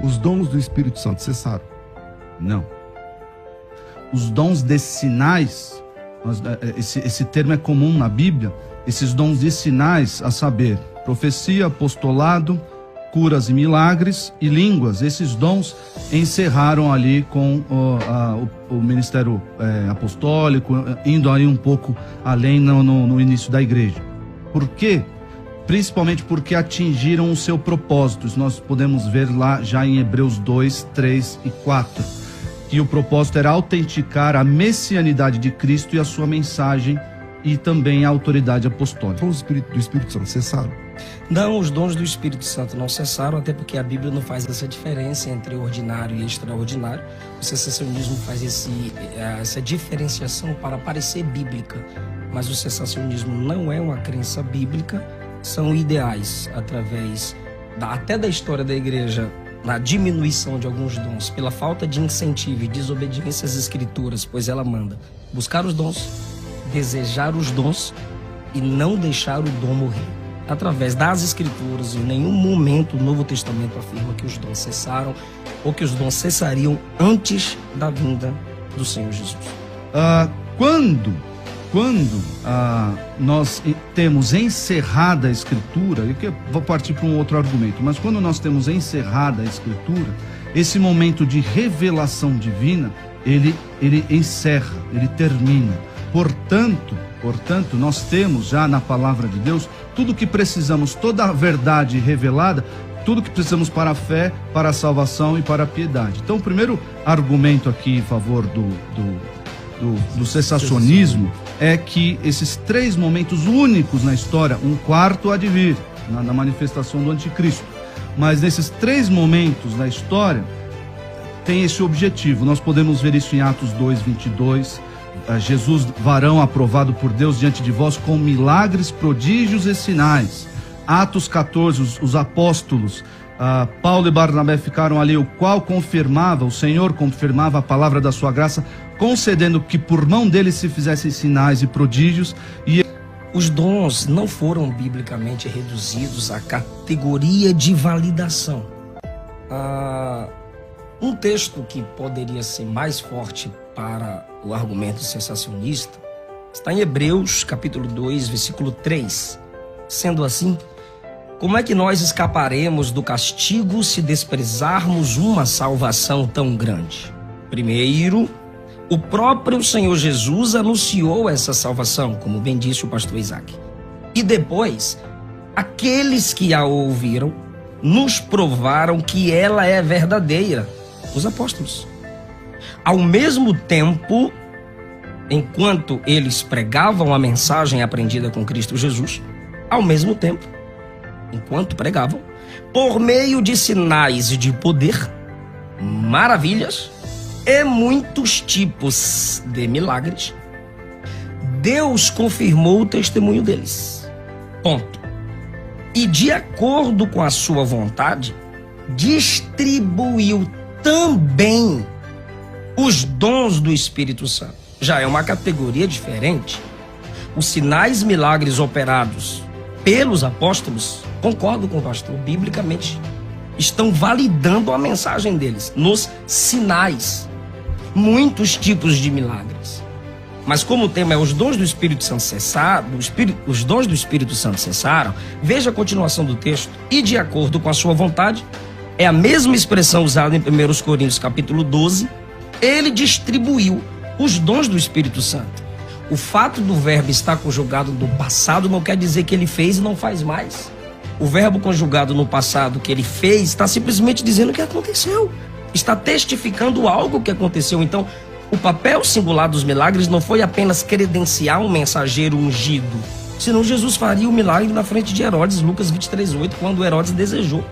Os dons do Espírito Santo cessaram? Não. Os dons de sinais, esse termo é comum na Bíblia, esses dons de sinais, a saber, profecia, apostolado, curas e milagres e línguas, esses dons encerraram ali com o ministério apostólico, indo aí um pouco além no início da igreja. Por quê? Principalmente porque atingiram o seu propósito. Isso nós podemos ver lá já em Hebreus 2, 3 e 4. Que o propósito era autenticar a messianidade de Cristo e a sua mensagem e também a autoridade apostólica. Os dons do Espírito Santo cessaram? Não, os dons do Espírito Santo não cessaram, até porque a Bíblia não faz essa diferença entre ordinário e extraordinário. O cessacionismo faz essa diferenciação para parecer bíblica, mas o cessacionismo não é uma crença bíblica, são ideais através até da história da igreja, na diminuição de alguns dons, pela falta de incentivo e desobediência às escrituras, pois ela manda buscar os dons, desejar os dons e não deixar o dom morrer. Através das escrituras, em nenhum momento o Novo Testamento afirma que os dons cessaram ou que os dons cessariam antes da vinda do Senhor Jesus. Quando nós temos encerrada a Escritura, eu vou partir para um outro argumento, mas quando nós temos encerrada a Escritura, esse momento de revelação divina, ele encerra, ele termina. Portanto, nós temos já na palavra de Deus tudo o que precisamos, toda a verdade revelada, tudo que precisamos para a fé, para a salvação e para a piedade. Então, o primeiro argumento aqui em favor do cessacionismo é que esses três momentos únicos na história, um quarto há de vir, na manifestação do anticristo, mas nesses três momentos da história tem esse objetivo. Nós podemos ver isso em Atos 2, 22, Jesus, varão aprovado por Deus diante de vós com milagres, prodígios e sinais. Atos 14, os apóstolos, Paulo e Barnabé ficaram ali, o qual o Senhor confirmava a palavra da sua graça, concedendo que por mão deles se fizessem sinais e prodígios. E os dons não foram biblicamente reduzidos à categoria de validação. Um texto que poderia ser mais forte para o argumento sensacionista está em Hebreus capítulo 2, versículo 3. Sendo assim, como é que nós escaparemos do castigo se desprezarmos uma salvação tão grande? Primeiro, o próprio Senhor Jesus anunciou essa salvação, como bem disse o pastor Isaac. E depois, aqueles que a ouviram nos provaram que ela é verdadeira, os apóstolos. Ao mesmo tempo, enquanto eles pregavam a mensagem aprendida com Cristo Jesus, ao mesmo tempo, enquanto pregavam, por meio de sinais de poder, maravilhas e muitos tipos de milagres, Deus confirmou o testemunho deles. Ponto. E de acordo com a sua vontade, distribuiu também os dons do Espírito Santo. Já é uma categoria diferente. Os sinais, milagres operados pelos apóstolos, concordo com o pastor, biblicamente estão validando a mensagem deles nos sinais, muitos tipos de milagres. Mas como o tema é os dons do Espírito Santo cessaram, os dons do Espírito Santo cessaram, veja a continuação do texto. E de acordo com a sua vontade, é a mesma expressão usada em 1 Coríntios capítulo 12, ele distribuiu os dons do Espírito Santo. O fato do verbo estar conjugado no passado não quer dizer que ele fez e não faz mais. O verbo conjugado no passado que ele fez está simplesmente dizendo que aconteceu. Está testificando algo que aconteceu. Então, o papel singular dos milagres não foi apenas credenciar um mensageiro ungido. Senão Jesus faria o milagre na frente de Herodes, Lucas 23:8, quando Herodes desejou.